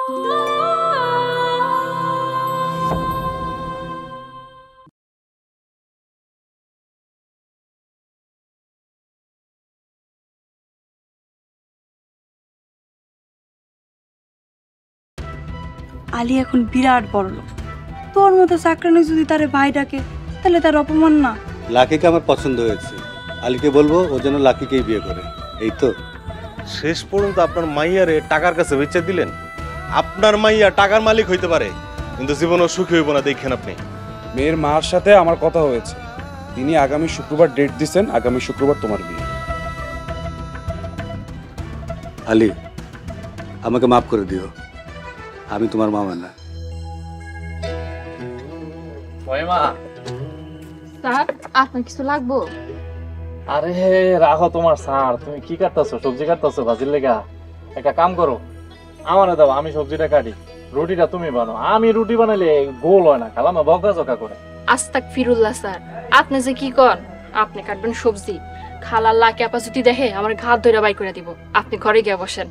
আলী এখন বিরাট বড় লোক, তোর মতো চাকরানি যদি তারে ভাই ডাকে তাহলে তার অপমান না? লাকিকে আমার পছন্দ হয়েছে, আলীকে বলবো ও যেন লাকিকেই বিয়ে করে। এই তো শেষ পর্যন্ত আপনার মাইয়ারে টাকার কাছে বেচে দিলেন। আপনার মাইয়া টাকার মালিক হইতে পারে, কিন্তু জীবনও সুখী হইব না। দেখেন আপনি, মেয়ের মার সাথে আমার কথা হয়েছে, তিনি আগামী শুক্রবার ডেট দিচ্ছেন, আগামী শুক্রবার তোমার বিয়ে। আলী, আমাকে মাফ করে দিও, আমি তোমার মামা না। স্যার, আপনার কিছু লাগবো? আরে রাখো তোমার স্যার, তুমি কি কাটতেছো? সবজি কাটতেছো ভাজির লেগা? একটা কাম করো, আমারে দাও, আমি সবজিটা কাটি, রুটিটা তুমি বানাও। আমি রুটি বানাইলে গোল হয় না, খালামা বকা জকা করে। আস্তাক ফিরুল্লাহ স্যার, আপনি যে কি কন? আপনি কাটবেন সবজি, খালার লাকে আপা যদি দেখে আমার ঘাত ধরে বাই করে দিব। আপনি ঘরে গিয়ে বসেন।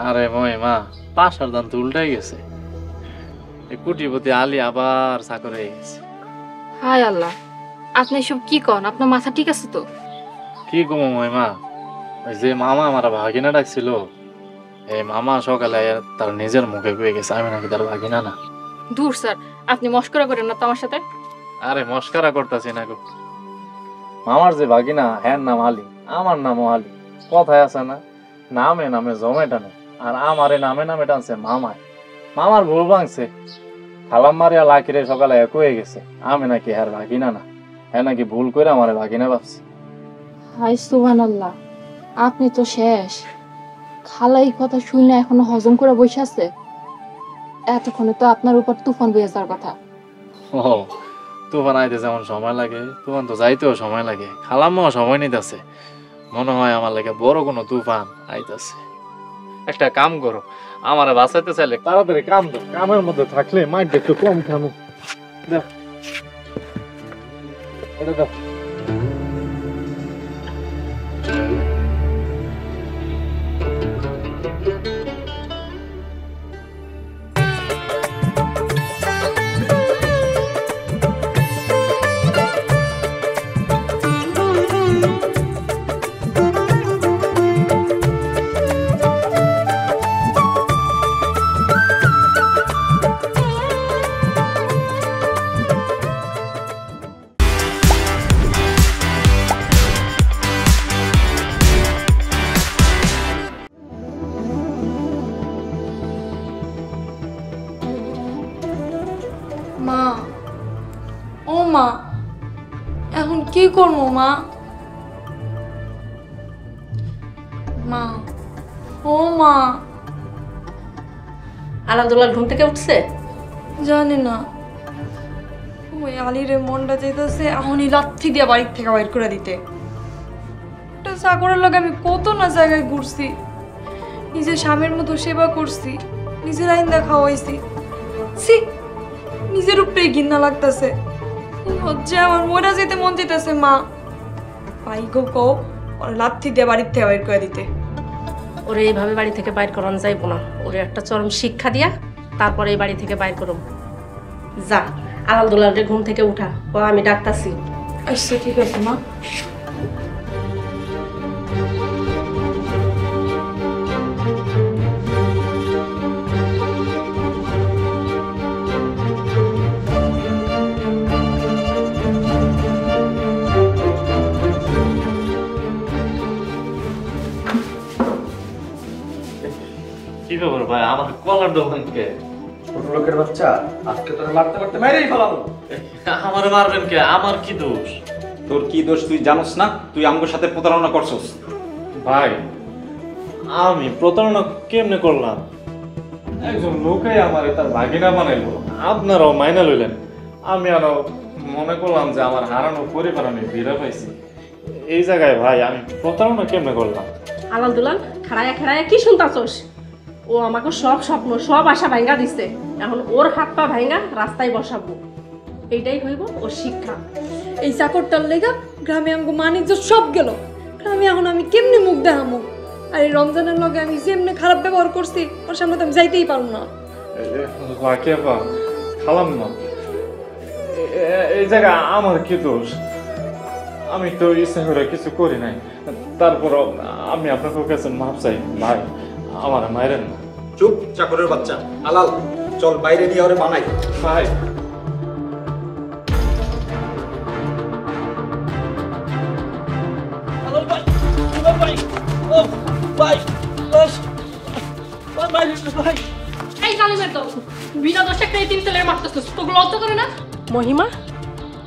আরে মা, পাশার দান তো উল্টাই গেছে, কুটিপতি আলী আবার চাকর হয়ে গেছে। হায় আল্লাহ, আপনি এসব কি কন? আপনার মাথা ঠিক আছে তো? কি কম মা, ওই যে মামা আমার ভাগিনা ডাকছিল, এই মামা সকালে তার নিজের মুখে কয়ে গেছে আমি নাকি তার ভাগিনা না। দূর স্যার, আপনি মস্করা করেন না তো আমার সাথে। আরে মস্করা করতেছি না গো, মামার যে ভাগিনা হ্যাঁ নাম আলী, আমার নামও আলী। কথায় আছে না, নামে নামে জমে টানে, আর আমারে নামে নামে টানছে মামায়। মামার ভুল ভাঙছে, খালাম মারিয়া লাকিরে সকালে কয়ে গেছে আমি নাকি হ্যাঁ ভাগিনা না, হ্যাঁ নাকি ভুল করে আমারে ভাগিনা ভাবছে। হাই সুবহানাল্লাহ, আপনি তো শেষ। খালা এই কথা শুনে এখনো হজম করে বসে আছে। এতক্ষণে তো আপনার উপর তুফান বয়ে যাওয়ার কথা। ও, তুফান আইতে যেমন সময় লাগে, তুফান তো যাইতেও সময় লাগে। খালাম্মাও সময় নিতেছে, মনে হয় আমার লাগে বড় কোনো তুফান আইতেছে। একটা কাম করো, আমারে বাঁচাইতে চাইলে তাড়াতাড়ি কাম দাও, কামের মধ্যে থাকলে মাইন্ড একটু কম খামো। দেখ এটা দাও। মা, ও মা, এখন কি করবো মা? মা, ও মা। আলাদুল্লাহ ঘুম থেকে উঠছে? জানি না, ওই আলিরে মনটা চাইতেছে এখনই লাথি দিয়ে বাড়ির থেকে বাইর করে দিতে। একটা চাকরের লগে আমি কত না জায়গায় ঘুরছি, নিজের স্বামীর মতো সেবা করছি, নিজের আইন্দা খাওয়াইছি। ছি, নিজের উপরেই ঘৃণা লাগতেছে, হচ্ছে আমার মরা যেতে মন চাইতেছে। মা, পাই গো কও ওর লাথি দিয়ে বাড়ির থেকে বাইর করে দিতে। ওরে এইভাবে বাড়ি থেকে বাইর করানো যাইব না, ওরে একটা চরম শিক্ষা দিয়া তারপরে এই বাড়ি থেকে বাইর করব। যা, আলাদুল্লাহকে ঘুম থেকে উঠা, ও আমি ডাকতাছি। আচ্ছা ঠিক আছে মা। কি খবর ভাই, আমাকে কলার দোকান কে? ছোট লোকের বাচ্চা, আজকে তোরা মারতে মারতে মেরেই ফেলাবো। আমারে মারবেন কে? আমার কি দোষ? তোর কি দোষ তুই জানোস না? তুই আমার সাথে প্রতারণা করছস। ভাই, আমি প্রতারণা কেমনে করলাম? একজন লোকে আমারে তার ভাগিনা বানাইলো, আপনারাও মাইনা লইলেন, আমি আরো মনে করলাম যে আমার হারানো পরিবার আমি ফিরে পাইছি। এই জায়গায় ভাই আমি প্রতারণা কেমনে করলাম? আলাদুল্লাহ খাড়ায়া খাড়ায়া কি শুনতাছস? ও আমাকে সব স্বপ্ন সব আশা ভাঙ্গা দিছে, এখন ওর হাত পা ভাঙ্গা রাস্তায় বসাবো, এইটাই হইব ওর শিক্ষা। এই চাকরটার লেগা গ্রামে আমাকে মানিজ্য সব গেল, গ্রামে এখন আমি কেমনে মুখ দেখামো? আর এই রমজানের লগে আমি যেমনি খারাপ ব্যবহার করছি ওর সামনে তো আমি যাইতেই পারবো না। লাকি আপা, খালাম না, এই জায়গা আমার কি দোষ? আমি তো ইচ্ছা করে কিছু করি নাই। তারপরও আমি আপনার কাছে মাপ চাই ভাই, আমার মায়ের না। চুপ চাকরের বাচ্চা। আলাল, চল বাইরে নিয়ে ওরে বানাই। ভাই এই জালিমের দল, বিনা দোষে একটা তিন তেলের মারতেছিস, তোকে লজ্জা করে না? মহিমা,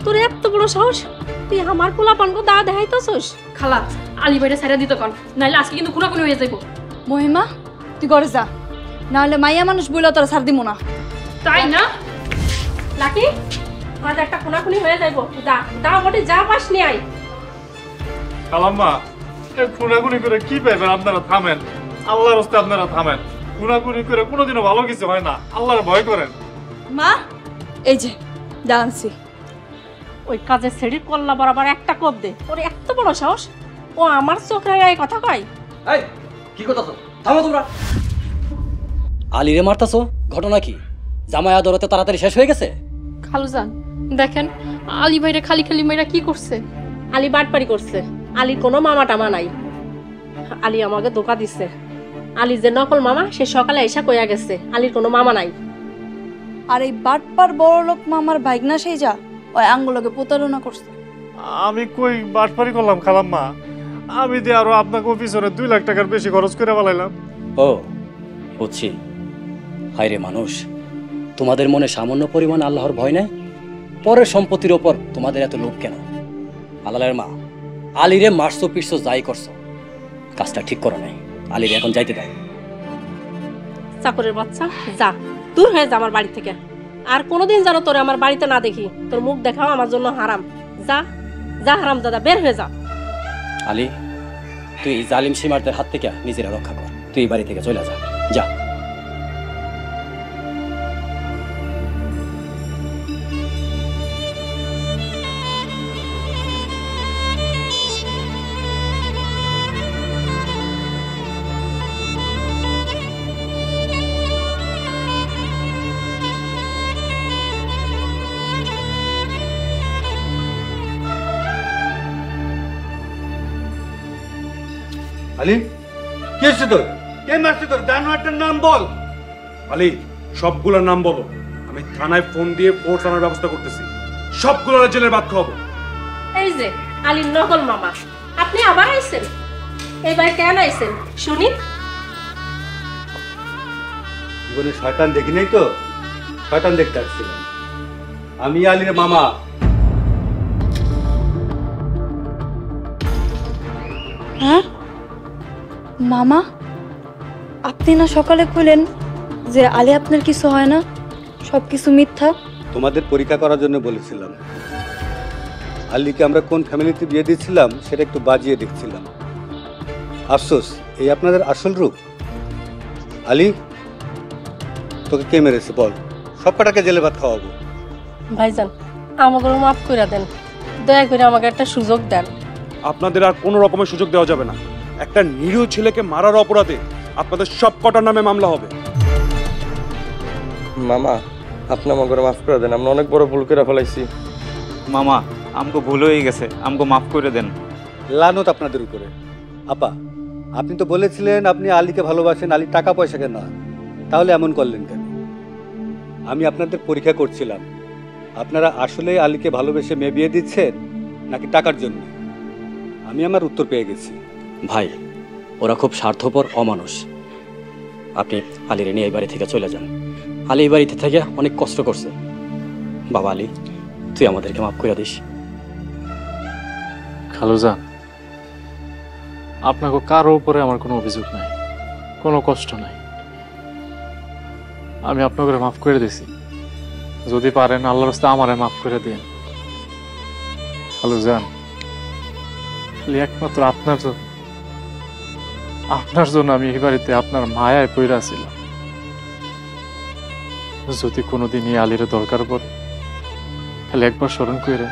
তোর এত বড় সাহস, তুই আমার পোলা পানকো দা দেখাইতেছস? খালা, আলী ভাইটা ছাইরা দিত কন, নাইলে আজকে কিন্তু খুনাখুনি হয়ে যাইব। মহিমা তুই ঘরে যা, নাহলে মাইয়া মানুষ বইলে তোরা ছাড় দিব না। তাই না? লাকি, আজ একটা খুনাখুনি হয়ে যাইব। যা যা বটে, যা পাস নিয়ে আয়। খালাম্মা, খুনাখুনি করে কি পাইবেন? আপনারা থামেন, আল্লাহর রাস্তে আপনারা থামেন। খুনাখুনি করে কোনোদিনও ভালো কিছু হয় না, আল্লাহর ভয় করেন। মা এই যে জানছি, ওই কাজে ছেড়ির কল্লা বরাবর একটা কোপ দে। ওর এত বড় সাহস, ও আমার চোখ রাঙায় কথা কয়। এই কি কথা তো, থামো তোমরা। আলিরে মারতাছো, ঘটনা কি? জামাই আদরতে তাড়াতাড়ি শেষ হয়ে গেছে? খালুজান দেখেন, আলী ভাইরা খালি খালি মেয়েরা কি করছে। আলী বাটপারি করছে। আলীর কোনো মামা টামা নাই। আলী আমাকে ধোকা দিচ্ছে। আলী যে নকল মামা, সে সকালে এসা কইয়া গেছে আলীর কোনো মামা নাই। আর এই বাটপার বড় লোক মামার ভাগনা সেই যা ওই আঙ্গুলকে প্রতারণা করছে। আমি কই বাটপারি করলাম খালাম্মা? আমি দিয়ে আরো আপনাকে পিছনে 2 লাখ টাকার বেশি খরচ করে ফেলাইলাম। ও বুঝছি। হায়রে মানুষ, তোমাদের মনে সামান্য পরিমাণ আল্লাহর ভয় নেই? পরের সম্পত্তির ওপর তোমাদের এত লোভ কেন? আলালের মা, আলিরে মারছো পিটছো যাই করছো, কাজটা ঠিক করো নাই। আলিরে এখন যাইতে দাও। চাকরের বাচ্চা, যা দূর হয়ে যা আমার বাড়ি থেকে। আর কোনোদিন যেন তোরে আমার বাড়িতে না দেখি। তোর মুখ দেখাও আমার জন্য হারাম। যা যা হারাম দাদা, বের হয়ে যা। আলী, তুই এই জালিম সীমারদের হাত থেকে নিজেরা রক্ষা কর। তুই এই বাড়ি থেকে চলে যা, যা। আলী কি হচ্ছে তোর? কে মারছে তোর? জানোয়ারটার নাম বল। আলী, সবগুলোর নাম বলো। আমি থানায় ফোন দিয়ে ফোর্স আনার ব্যবস্থা করতেছি। সবগুলোর জেলের ভাত খাওয়াবো। এই যে আলীর নকল মামা, আপনি আবার আইছেন? এইবার কেন আইছেন শুনি? জীবনে শয়তান দেখি নাই তো, শয়তান দেখতে আসছিলাম। আমি আলীর মামা। হ্যাঁ মামা, আপনি না সকালে কইলেন যে আলী আপনার কিছু হয় না, সব কিছু মিথ্যা? তোমাদের পরীক্ষা করার জন্য বলেছিলাম। আলীকে আমরা কোন ফ্যামিলিতে বিয়ে দিয়েছিলাম সেটা একটু বাজিয়ে দেখছিলাম। আফসোস, এই আপনাদের আসল রূপ। আলী, তোকে কে মেরেছে বল? সব কটাকে জেলে ভাত খাওয়াবো। ভাইজান, আমাকে মাফ করে দেন, দয়া করে আমাকে একটা সুযোগ দেন। আপনাদের আর কোনো রকমের সুযোগ দেওয়া যাবে না। একটা নিরীহ ছেলেকে মারার অপরাধে আপনাদের সব কটার নামে মামলা হবে। মামা, আপনি আমাকে মাফ করে দেন, আমরা অনেক বড় ভুল করে ফেলাইছি। মামা, আমগো ভুল হয়ে গেছে, আমগো মাফ করে দেন। লানত আপনাদের উপরে। আপা, আপনি তো বলেছিলেন আপনি আলীকে ভালোবাসেন, আলীর টাকা পয়সাকে না, তাহলে এমন করলেন কেন? আমি আপনাদের পরীক্ষা করছিলাম, আপনারা আসলে আলীকে ভালোবেসে মেয়ে বিয়ে দিচ্ছেন নাকি টাকার জন্য। আমি আমার উত্তর পেয়ে গেছি। ভাই, ওরা খুব স্বার্থপর অমানুষ। আপনি আলীরে নিয়ে এই বাড়ি থেকে চলে যান। আলী এই বাড়িতে থেকে অনেক কষ্ট করছে। বাবা আলী, তুই আমাদেরকে মাফ করে দিস। খালুজান, আপনাকে কারো উপরে আমার কোনো অভিযোগ নাই, কোনো কষ্ট নাই। আমি আপনাকে মাফ করে দিছি। যদি পারেন আল্লাহর রাস্তে আমারে মাফ করে দিন। খালুজান, একমাত্র আপনার জন্য আমি এই বাড়িতে আপনার মায়ায় পইরা ছিলাম। যদি কোনোদিন এই আলীর দরকার পড়ে তাহলে একবার স্মরণ করে।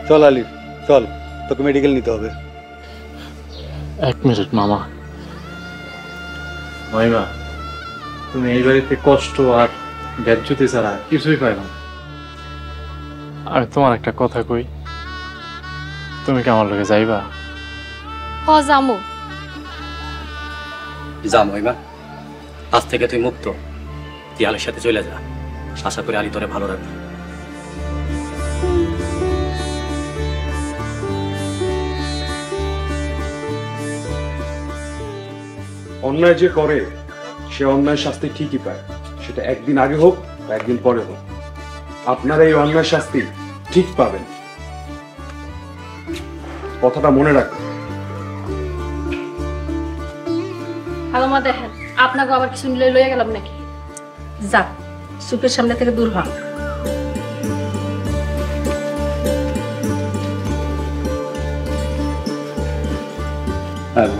চল আলী, চল, তোকে মেডিকেল নিতে হবে। 1 মিনিট মামা, মহিমা, তুমি এই বাড়িতে কষ্ট আর বেজ্জতি ছাড়া কিছুই পাইলাম না। আমি তোমার একটা কথা কই, তুমি কি আমার লগে যাইবা? হ জামু। যা মহিমা, আজ থেকে তুই মুক্ত। তুই আলীর সাথে চলে যা, আশা করি আলী তোরে ভালো রাখবে। অন্যায় যে করে সে অন্যায় শাস্তি ঠিকই পায়, সেটা একদিন আগে হোক বা একদিন পরে হোক। আপনারা এই অন্যায় শাস্তি ঠিক পাবেন, কথাটা মনে রাখবেন। হ্যালো মা, দেখেন আপনাকে আবার কিছু নিলে লইয়া গেলাম নাকি? যা, সুপের সামনে থেকে দূর হ। হ্যাঁ,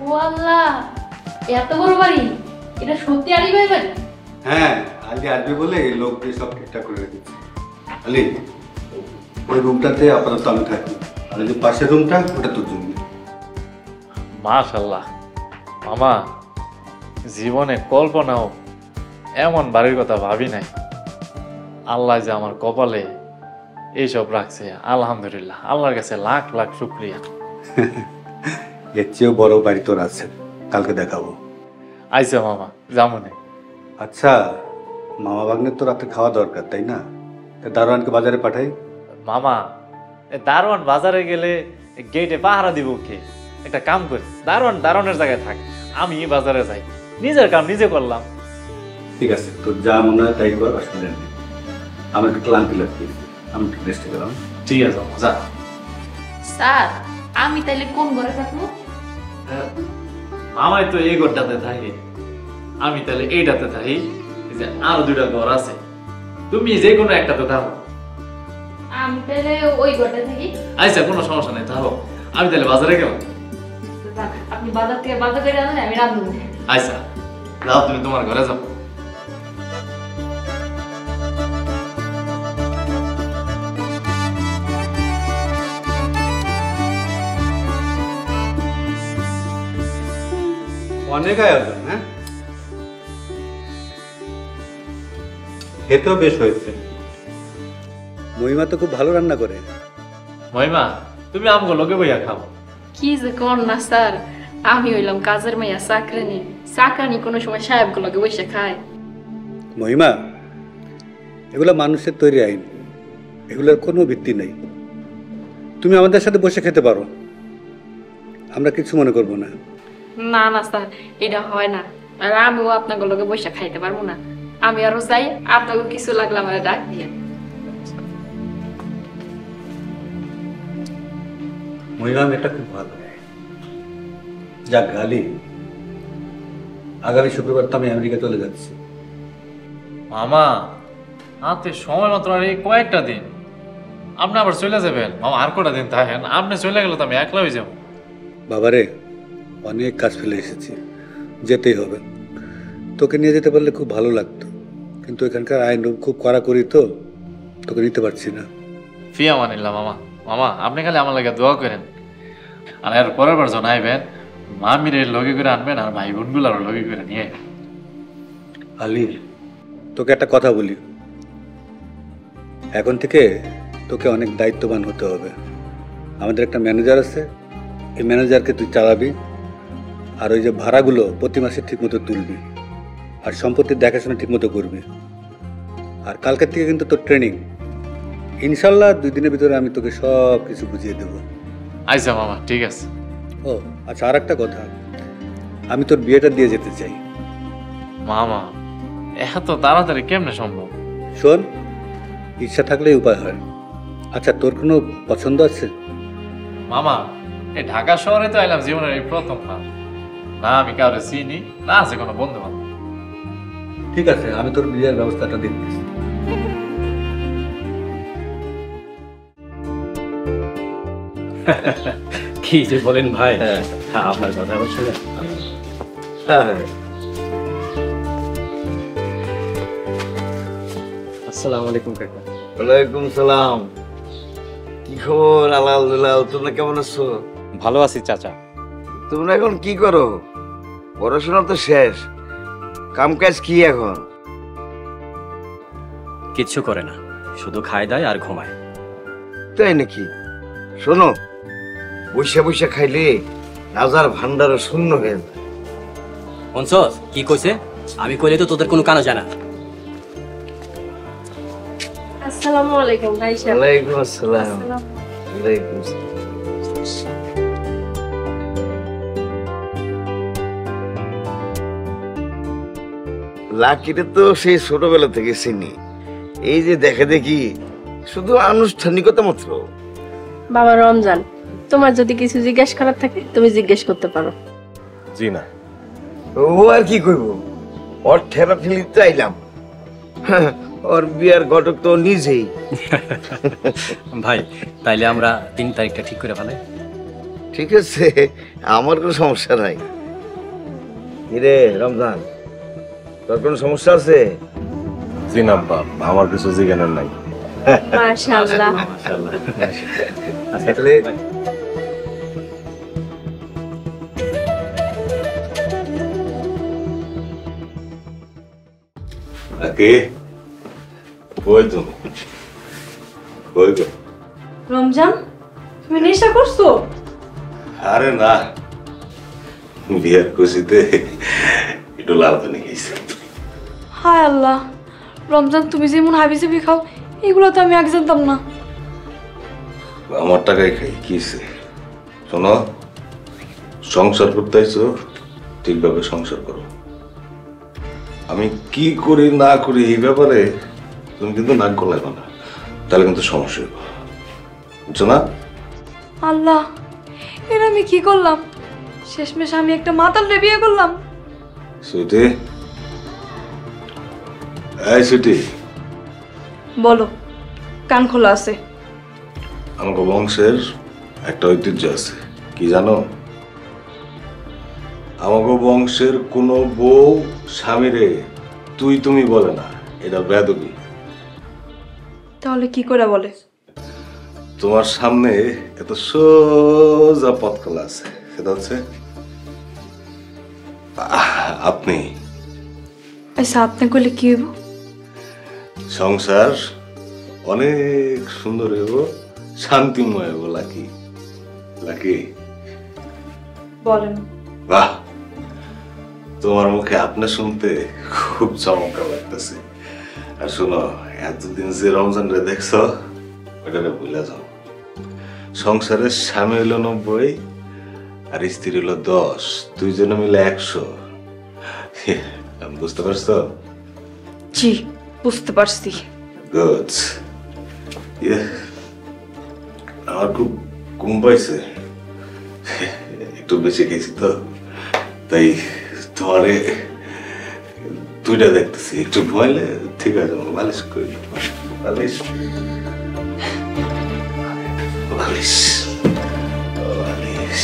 ও আল্লাহ, এত বড় বাড়ি! এটা সত্যি আলী ভাই বাড়ি? হ্যাঁ, আলী আসবে বলে লোক দিয়ে সব ঠিকঠাক করে রেখেছি। আলী, ওই রুমটাতে আপাতত আমি থাকি, আর যে পাশের রুমটা ওটা তোর জন্য। মাশাআল্লাহ মামা, জীবনে কল্পনাও এমন বাড়ির কথা ভাবি নাই। আল্লাহ যে আমার কপালে এইসব রাখছে, আলহামদুলিল্লাহ, আল্লাহর কাছে লাখ লাখ শুকরিয়া। এর চেয়েও বড় বাড়ি তোর আছে, কালকে দেখাবো। আইসা মামা, যামনে। আচ্ছা, মামা ভাগ্নের তো রাতে খাওয়া দরকার, তাই না? দারোয়ানকে বাজারে পাঠাই। মামা, দারোয়ান বাজারে গেলে গেটে পাহারা দিব কে? একটা কাম করি, দারোয়ানের জায়গায় থাক, আমি বাজারে যাই, নিজের কাম নিজে করলাম। ঠিক আছে, তোর যা মনে হয় তাই কর, অসুবিধা নেই। আমার একটু ক্লান্তি লাগছে, আমি একটু রেস্ট করলাম। ঠিক আছে যা। স্যার, আমি তাইলে কোন ঘরে থাকবো? মামাই তো এই ঘরটাতে থাকে, আমি তাহলে এইটাতে থাকি। এই যে আরো দুইটা ঘর আছে, তুমি যে কোনো একটাতে থাকো। আমি তাইলে ওই ঘরে থাকি। আচ্ছা, কোনো সমস্যা নেই, থাকো। আমি তাহলে বাজারে গেলাম। আপনি বাজার থেকে বাজার করে আনেন, আমি রাঁধুন। আচ্ছা যাও, তুমি তোমার ঘরে যাও। অনেক আয়োজন, হ্যাঁ? খেতেও বেশ হয়েছে। মহিমা তো খুব ভালো রান্না করে। মহিমা, তুমি আমগো লগে বইয়া খাও। কি যে কর না স্যার, আমি হইলাম কাজের মাইয়া, চাকরানি। চাকরানি কোনো সময় সাহেবগুলোকে বসে খায়? মহিমা, এগুলা মানুষের তৈরি আইন, এগুলোর কোনো ভিত্তি নেই। তুমি আমাদের সাথে বসে খেতে পারো, আমরা কিছু মনে করবো না। না না স্যার, এটা হয় না। আর আমিও আপনাকে লগে বসে খাইতে পারবো না। আমি আরো যাই, আপনাকে কিছু লাগলে আমার ডাক দিয়ে। মহিলা মেয়েটা খুব ভালো। যাক গালি, আগামী শুক্রবার তো আমি আমেরিকা চলে যাচ্ছি। মামা, হাতে সময় মাত্র আর এই কয়েকটা দিন, আপনি আবার চলে যাবেন। মামা আর কটা দিন থাকেন, আপনি চলে গেলে তো আমি একলা হয়ে যাবো। বাবারে, অনেক কাজ ফেলে এসেছি, যেতেই হবে। তোকে নিয়ে যেতে পারলে খুব ভালো লাগতো, কিন্তু এখানকার আইন খুব কড়াকড়ি তো, তোকে নিতে পারছি না। ফিয়া মানিলাম মামা। মামা, আপনি খালি আমার লাগে দোয়া করেন, আর এর পরের বার যখন আইবেন মামির লগে করে আনবেন, আর ভাই বোনগুলারও লগে করে নিয়ে। আলী, তোকে একটা কথা বলি, এখন থেকে তোকে অনেক দায়িত্ববান হতে হবে। আমাদের একটা ম্যানেজার আছে, এই ম্যানেজারকে তুই চালাবি, আর ওই যে ভাড়াগুলো প্রতি মাসে ঠিকমতো তুলবি, আর সম্পত্তির দেখাশোনা ঠিকমতো করবি। আর কালকের থেকে কিন্তু তোর ট্রেনিং, ইনশাল্লাহ 2 দিনের ভিতরে আমি তোকে সব কিছু বুঝিয়ে দেবো। আচ্ছা মামা, ঠিক আছে। ও আচ্ছা, আর একটা কথা, আমি তোর বিয়েটা দিয়ে যেতে চাই। মামা, এত তাড়াতাড়ি কেমনে সম্ভব? শোন, ইচ্ছা থাকলেই উপায় হয়। আচ্ছা, তোর কোনো পছন্দ আছে? মামা এই ঢাকা শহরে তো আইলাম জীবনের এই প্রথম না, না আমি কাউরে চিনি না আছে কোনো বন্ধু বান্ধব। ঠিক আছে, আমি তোর বিয়ের ব্যবস্থাটা দেখতেছি। কি যে বলেন ভাই, আপনার কথা শুনে আসসালামু আলাইকুম কাকা। ওয়ালাইকুম সালাম। কি খবর? আলহামদুলিল্লাহ। তোমরা কেমন আছো? ভালো আছি চাচা। তোমরা এখন কি করো? পড়াশোনা তো শেষ, কাম কাজ কি এখন? কিচ্ছু করে না, শুধু খায় দায় আর ঘুমায়। তাই নাকি? শোনো, বৈশা বৈশা খাইলে রাজার ভান্ডার শূন্য হয়ে যায়। অনসস কি কইছে? আমি কইলে তো তোদের কোনো কানা জানা। আসসালামু আলাইকুম ভাই সাহেব। ওয়ালাইকুম আসসালাম। ওয়ালাইকুম আসসালাম। লাকিরে তো সেই ছোটবেলা থেকে চিনি। এই যে দেখে দেখি শুধু আনুষ্ঠানিকতা মাত্র। বাবা রমজান, তোমার যদি কিছু জিজ্ঞেস করার থাকে তুমি জিজ্ঞেস করতে পারো। জি না। ও আর কি করব, ওর ঠেলা ঠেলি চাইলাম। ওর বিয়ার ঘটক তো নিজেই। ভাই তাইলে আমরা 3 তারিখটা ঠিক করে ফেলাই। ঠিক আছে, আমার কোনো সমস্যা নাই। কিরে রমজান, তোর কোনো সমস্যা আছে? জি না আব্বা, আমার কিছু জিজ্ঞানের নাই। মাশাআল্লাহ। আচ্ছা তাহলে কে কই তুমি? কই গো? রমজান, তুমি নেশা করছো? আরে না, বিয়ার খুশিতে একটু লাল পানি খেয়েছি। হায় আল্লাহ, রমজান তুমি যেমন হাবিজাবি খাও এগুলো তো আমি আগে জানতাম না। আমার টাকায় খাই কিসে? শোনো, সংসার করতে আইছো, ঠিকভাবে সংসার করো। আমি কি করি না করি এই ব্যাপারে তুমি কিন্তু নাক গলাইবা না, তাহলে কিন্তু সমস্যা হইব, বুঝছো না? আল্লাহ, এর আমি কি করলাম? শেষমেশ আমি একটা মাতালরে বিয়ে করলাম। সুইটি, এই সুইটি, বলো, কান খোলা আছে। আমাকে বংশের একটা ঐতিহ্য আছে, কি জানো? আমাকে বংশের কোনো বউ স্বামীরে তুই তুমি বলে না, এটা বেদবি। তাহলে কি করে বলে? তোমার সামনে এত সোজা পথ খোলা আছে, সেটা হচ্ছে আপনি। আচ্ছা, আপনি কইলে কি হইব? সংসার অনেক সুন্দর হইব, শান্তিময় হইব। লাকি লাকি, বলেন। বাহ, তোমার মুখে আপনি শুনতে খুব চমৎকার লাগতেছে। আর শোনো, এতদিন যে রমজান রে দেখছো ওটা ভুলে যাও। সংসারের স্বামী হইল 90 আর স্ত্রী হইল 10, দুইজনে মিলে 100। বুঝতে পারছো? জি, বুঝতে পারছি। গুড। আমার খুব ঘুম পাইছে, একটু বেশি খেয়েছি তো, তাই তোমারে 2টা দেখতেছি। একটু ঘুমাইলে ঠিক আছে, বালিশ করি। বালিশ বালিশ বালিশ।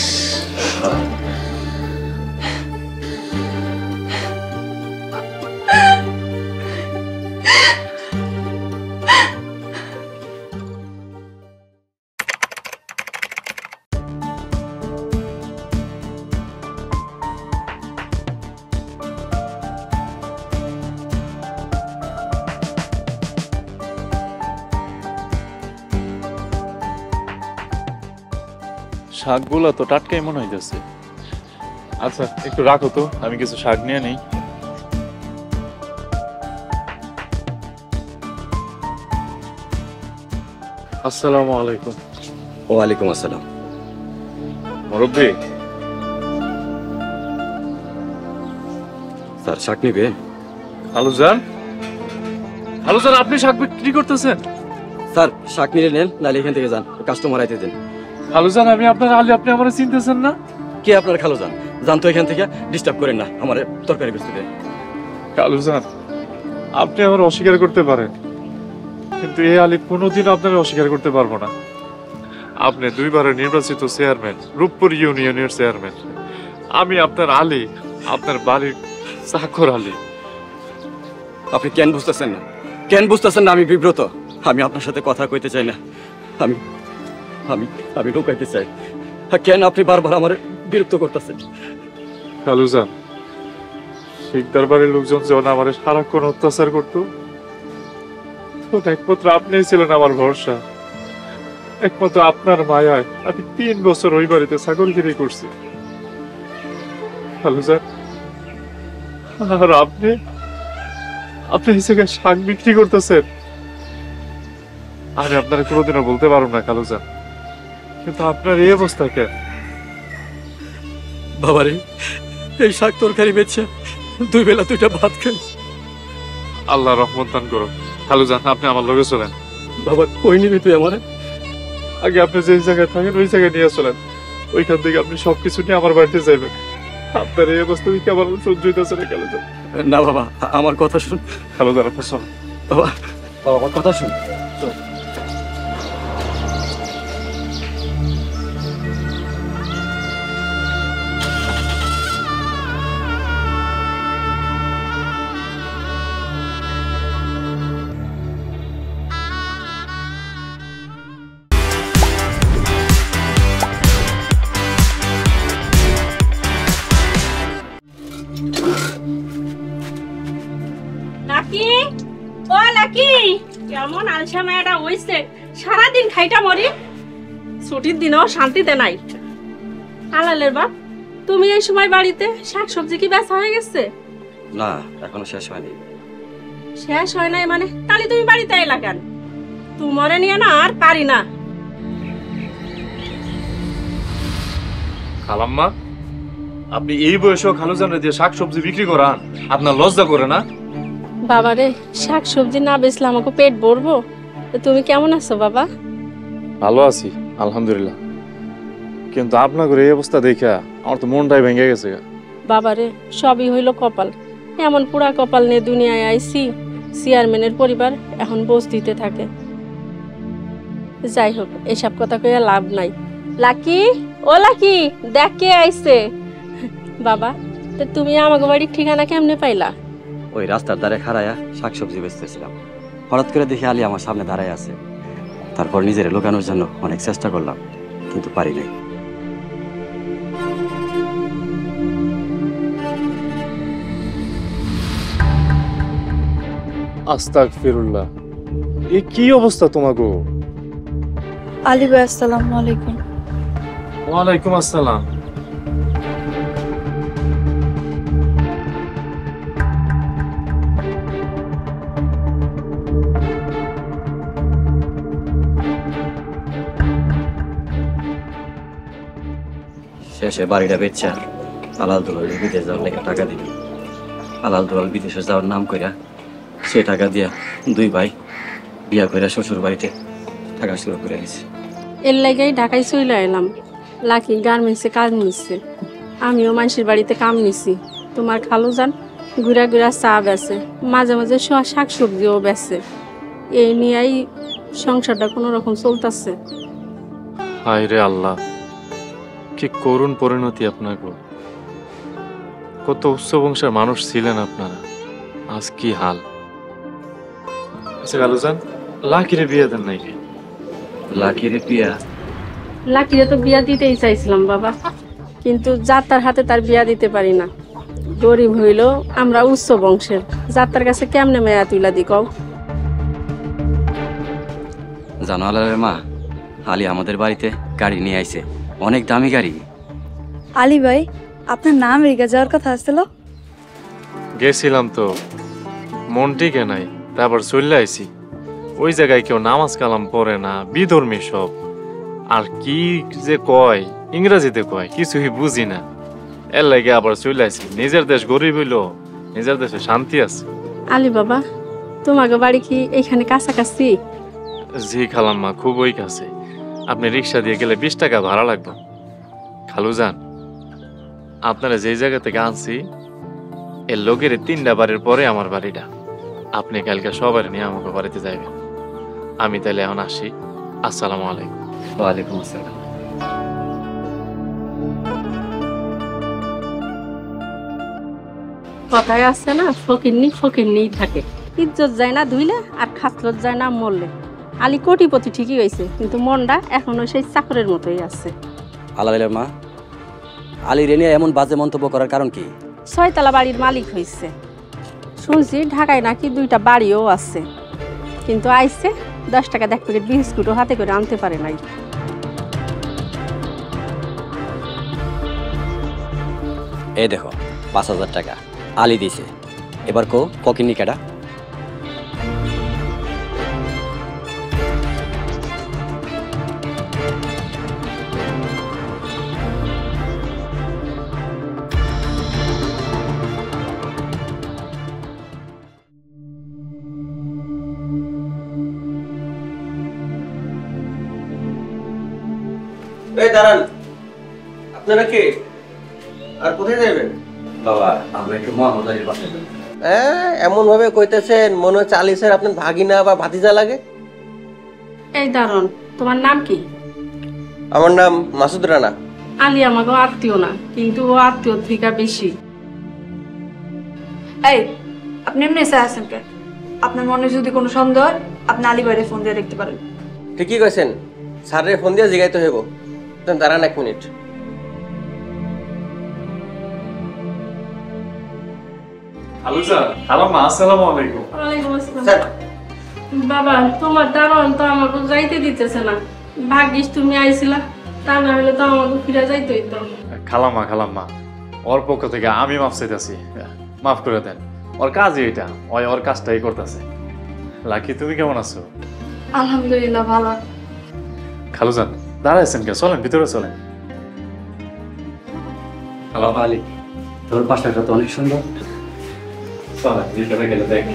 শাকগুলো তো টাটকাই মনে হইতেছে। আচ্ছা একটু রাখো তো, আমি কিছু শাক নিয়ে নেই। আসসালামু আলাইকুম। ওয়ালাইকুম আসসালাম। মুরব্বি, স্যার শাক নিবে? আলু যান। হ্যালো স্যার, আপনি শাক বিক্রি করতেছেন? স্যার শাক নিলে নেন, নাহলে এখান থেকে যান, কাস্টমার আইতে দেন। খালুজান, আমি আপনার আলী, আপনি আমার চিনতেছেন না? কে আপনার খালুজান? যান তো এখান থেকে, ডিস্টার্ব করেন না, আমার তরকারি বেচতে দেন। খালুজান, আপনি আমার অস্বীকার করতে পারেন, কিন্তু এই আলী কোনোদিন আপনার অস্বীকার করতে পারবো না। আপনি 2 বারের নির্বাচিত চেয়ারম্যান, রূপপুর ইউনিয়নের চেয়ারম্যান। আমি আপনার আলী, আপনার বাড়ির চাকর আলী। আপনি কেন বুঝতেছেন না? কেন বুঝতেছেন না? আমি বিব্রত, আমি আপনার সাথে কথা কইতে চাই না, আমি আমি আমি ঢুকাইতে চাই। কেন আপনি বারবার আমার বিরক্ত করতেছেন? খালুজান, শিকদার বাড়ির লোকজন যখন আমার সারাক্ষণ অত্যাচার করতো, তখন একমাত্র আপনিই ছিলেন আমার ভরসা। একমাত্র আপনার মায়ায় আমি 3 বছর ওই বাড়িতে ছাগলগিরি করছি। খালুজান, আর আপনি এই জায়গায় শাক বিক্রি করতেছেন। আমি আপনারা কোনোদিনও বলতে পারবো না খালুজান, কিন্তু আপনার এই অবস্থা কেন? বাবারে, এই শাক তরকারি বেচছে 2 বেলা 2টা ভাত খাই। আল্লাহ রহমত দান করো। খালুজান, আপনি আমার লগে চলেন। বাবা, কই নিবি তুই আমারে? আগে আপনি যে জায়গায় থাকেন ওই জায়গায় নিয়ে চলেন, ওইখান থেকে আপনি সবকিছু নিয়ে আমার বাড়িতে যাবেন। আপনার এই অবস্থা দেখে আমার সহ্য হইতেছে না খালুজান। না বাবা, আমার কথা শুন। খালুজান, আপনি চলেন। বাবা বাবা, আমার কথা শুন। লাকি, ও লাকি, কেমন আলসা মেয়েটা হইছে, সারাদিন খাইটা মরি, ছুটির দিনেও শান্তিতে নাই। আলালের বাপ, তুমি এই সময় বাড়িতে? শাকসবজি কি বেচা হয়ে গেছে? না, এখনো শেষ হয়নি। শেষ হয় নাই মানে? তাহলে তুমি বাড়িতে এলা কেন? তোমারে নিয়ে না আর পারি না। খালাম্মা, আপনি এই বয়সেও খালুজানরে দিয়ে শাকসবজি বিক্রি করান, আপনার লজ্জা করে না? বাবারে, শাকসবজি না বেচলে আমাকে পেট ভরবো? তুমি কেমন আছো বাবা? ভালো আছি আলহামদুলিল্লাহ, কিন্তু আপনাদের এই অবস্থা দেখে আমার তো মনটাই ভেঙে গেছে। বাবারে, সবই হইল কপাল। এমন পুরা কপাল নিয়ে দুনিয়ায় আইছি। চেয়ারম্যানের পরিবার এখন বস্তিতে থাকে। যাই হোক, এসব কথা কইয়া লাভ নাই। লাকি, ও লাকি, দেখ কে আইছে। বাবা, তো তুমি আমাকে বাড়ির ঠিকানা কেমনে পাইলা? ওই রাস্তার ধারে খাড়ায়া শাকসবজি বেচতেছিলাম, হঠাৎ করে দেখি আলী আমার সামনে দাঁড়ায় আছে। তারপর নিজের লুকানোর জন্য অনেক চেষ্টা করলাম, কিন্তু পারি নাই। আস্তাগফিরুল্লাহ, এ কি অবস্থা তোমাগো? আলী ভাই, আসসালামু আলাইকুম। ওয়ালাইকুম আসসালাম। শেষে বাড়িটা বেচা আলাল দুলাল বিদেশ যাওয়ার লেগে টাকা দিবি। আলাল দুলাল বিদেশে যাওয়ার নাম কইরা সে টাকা দিয়া 2 ভাই বিয়া কইরা শ্বশুর বাড়িতে থাকা শুরু করে গেছে। এর লাগাই ঢাকায় চলে এলাম। লাকি গার্মেন্টসে কাজ নিচ্ছে, আমিও মানুষের বাড়িতে কাম নিছি। তোমার খালুজান ঘুরা ঘুরা চা বেচে, মাঝে মাঝে শাক সবজিও বেচে। এই নিয়েই সংসারটা কোনো রকম চলতেছে। হায় রে আল্লাহ, কি করুণ পরিণতি আপনাকে। কত উচ্চ বংশের মানুষ ছিলেন আপনারা, আজ কি হাল। আচ্ছা খালুজান, লাকিরে বিয়ে দেন নাকি? লাকিরে বিয়া? লাকিরে তো বিয়া দিতেই চাইছিলাম বাবা, কিন্তু যাত্রার হাতে তার বিয়া দিতে পারি না। গরিব হইলেও আমরা উচ্চ বংশের, যাত্রার কাছে কেমনে মেয়া তুইলা দি কও? জানো আলালের মা, আলী আমাদের বাড়িতে গাড়ি নিয়ে আইছে, অনেক দামি গাড়ি। আলী ভাই, আপনার নাম আমেরিকা যাওয়ার কথা আসছিল? গেছিলাম তো, মন টিকে নাই, তারপর চলে আইছি। ওই জায়গায় কেউ নামাজ কালাম পড়ে না, বিধর্মী সব। আর কি যে কয়, ইংরেজিতে কয়, কিছুই বুঝি না। এর লাগে আবার চলে আইছি। নিজের দেশ গরিব হইলো, নিজের দেশে শান্তি আছে। আলী বাবা, তোমাকে বাড়ি কি এইখানে কাছাকাছি? জি খালাম্মা, খুবই কাছে। আপনি রিক্সা দিয়ে গেলে 20 টাকা ভাড়া লাগবে। খালুজান, আপনারা যে জায়গা থেকে আনছি এর লোকের 3টা বাড়ির পরে আমার বাড়িটা। আপনি কালকে সবার নিয়ে আমাকে বাড়িতে যাইবেন। আমি তাহলে এখন আসি। আসসালামু আলাইকুম। ওয়ালাইকুম আসসালাম। কথায় আছে না, ফকিরনি থাকে। ইজ্জত যায় না ধুইলে আর খাসলত যায় না মরলে। আলী কোটিপতি ঠিকই হয়েছে, কিন্তু মনটা এখনো সেই চাকরের মতোই আছে। আলালের মা, আলী রেনিয়া এমন বাজে মন্তব্য করার কারণ কি? 6তলা বাড়ির মালিক হয়েছে, শুনছি ঢাকায় নাকি 2টা বাড়িও আছে, কিন্তু আইসে 10 টাকা 1 প্যাকেট বিস্কুটও হাতে করে আনতে পারে নাই। এই দেখো 5000 টাকা আলী দিছে। এবার কো ফকিন্নি কেডা? এই দাঁড়ান, আপনারা কে আর কোথায় যাবেন? বাবা, আমরা একটু মহামদারির বাসায় যাব। এমন ভাবে কইতেছেন মনে হচ্ছে আলী স্যার আপনার ভাগিনা বা ভাতিজা লাগে। এই দারুন, তোমার নাম কি? আমার নাম মাসুদ রানা। আলী আমাকে আত্মীয় না, কিন্তু ও আত্মীয় থেকে বেশি। এই, আপনি এমনি এসে আসেন কেন? আপনার মনে যদি কোনো সন্দেহ হয়, আপনি আলী ভাইয়ের ফোন দিয়ে দেখতে পারেন। ঠিকই কইছেন, স্যারের ফোন দিয়ে জিগাইতে হইব। দাঁড়ান 1 মিনিট। খালুজান, খালাম্মা, আসসালামু আলাইকুম। ওয়ালাইকুম আসসালাম। বাবা, তোমার দারোয়ান তো আমাকে যাইতে দিতেছে না। ভাগ্যিস তুমি আইছিলা, তা না হলে তো আমাকে ফিরে যাইতে হইতো। খালাম্মা, ওর পক্ষ থেকে আমি মাফ চাইতেছি, মাফ করে দেন। ওর কাজই এটা, ওর কাজটাই করতেছে। লাকি, তুমি কেমন আছো? আলহামদুলিল্লাহ ভালো। খালুজান, দাঁড়াইছেন কে? চলেন ভিতরে চলেন। বাবা আলী, তোর বাসাটা তো অনেক সুন্দর। চলেন ভিতরে গেলে দেখ।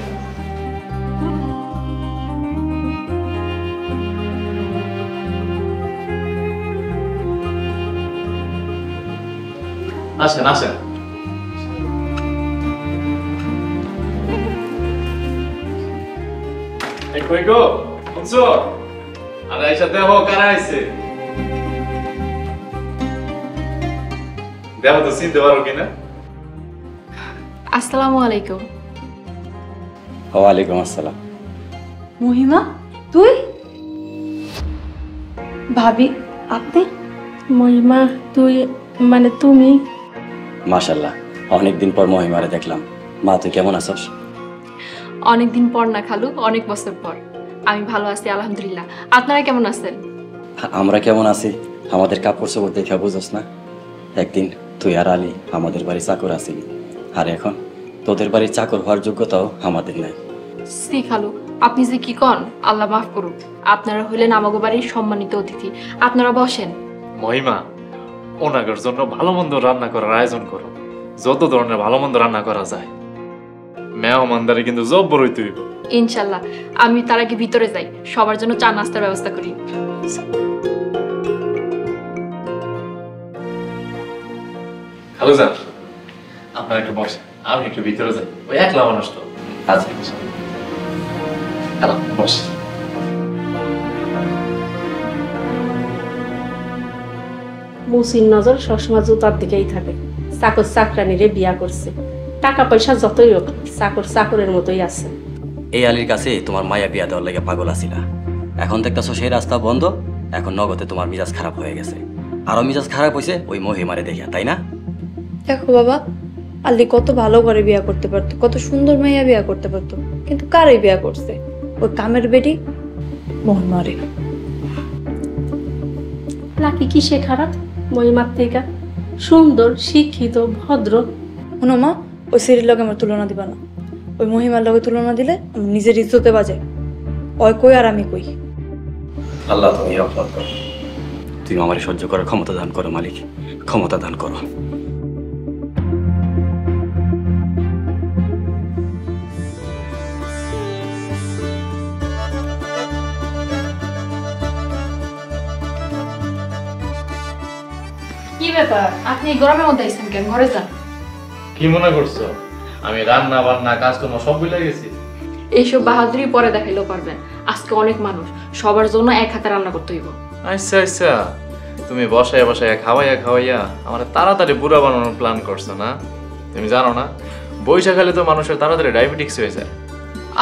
আসেন আসেন। কই গো, শুনছো? আর আইসা দেখো কারা আইছে। দেখো তো চিনতে পারো কিনা। আসসালামু আলাইকুম। ওয়ালাইকুম আসসালাম। মহিমা, তুই? ভাবি, আপনি? মহিমা, তুই মানে তুমি? মাশাআল্লাহ, অনেকদিন পর মহিমারে দেখলাম। মা, তুই কেমন আছিস? অনেকদিন পর না খালু, অনেক বছর পর। আমি ভালো আছি আলহামদুলিল্লাহ। আপনারা কেমন আছেন? আমরা কেমন আছি আমাদের কাপড় চোপড় দেখে বুঝোস না? একদিন তুই আর আলী আমাদের বাড়ি চাকর আছিলি, আর এখন তোদের বাড়ির চাকর হওয়ার যোগ্যতাও আমাদের নাই। সি খালু, আপনি যে কি কন, আল্লাহ মাফ করুন। আপনারা হইলেন আমাগো বাড়ির সম্মানিত অতিথি। আপনারা বসেন। মহিমা, ওনাদের জন্য ভালো মন্দ রান্না করার আয়োজন করো। যত ধরনের ভালো মন্দ রান্না করা যায়। মেহমানদারি কিন্তু জব্বর হইতে হইব। ইনশাল্লাহ। আমি তার আগে ভিতরে যাই, সবার জন্য চা নাস্তার ব্যবস্থা করি। খালুজান, আপনারা একটু বসেন, আমি একটু ভিতরে যাই। ওই একলা মানুষ তো। আচ্ছা বস। মুসির নজর সবসময় জুতার দিকেই থাকে। চাকর চাকরানিরে বিয়া করছে, টাকা পয়সা যতই হোক চাকর চাকরের মতোই আছে। এই আলীর কাছে তোমার মায়া বিয়া দেওয়ার লাগে পাগল আছিলা, এখন দেখতেছো সেই রাস্তা বন্ধ। এখন নগদে তোমার মিজাজ খারাপ হয়ে গেছে। আরো মিজাজ খারাপ হয়েছে ওই মহিমারে দেখিয়া, তাই না? দেখো বাবা, আলী কত ভালো করে বিয়া করতে পারতো, কত সুন্দর মাইয়া বিয়া করতে পারতো, কিন্তু কারে বিয়া করছে? ওই কামের বেটি মহিমারে। লাকি কি সে খারাপ? মহিমার থেকে সুন্দর, শিক্ষিত, ভদ্র। শোনো মা, ওই সিরির লগে আমার তুলনা দিবা না। ওই মহিমার লগে তুলনা দিলে আমার নিজের ইজ্জতে বাজে। ওই কই আর আমি কই। আল্লাহ তুমি রহমত করো, তুমি আমার সহ্য করার ক্ষমতা দান করো মালিক, ক্ষমতা দান করো। কি ব্যাপার আপনি এই গরমের মধ্যে আইছেন কেন? ঘরে যান। কি মনে করছো আমি রান্না বান্না কাজকর্ম সব ভুলে গেছি? এইসব বাহাদুরি পরে দেখাইলেও পারবেন। আজকে অনেক মানুষ, সবার জন্য এক হাতে রান্না করতে হইব। আচ্ছা আচ্ছা, তুমি বসায় বসায় খাওয়াইয়া আমার তাড়াতাড়ি বুড়া বানানোর প্ল্যান করছো না? তুমি জানো না বৈশাখ খেলে তো মানুষের তাড়াতাড়ি ডায়াবেটিক্স হয়ে যায়।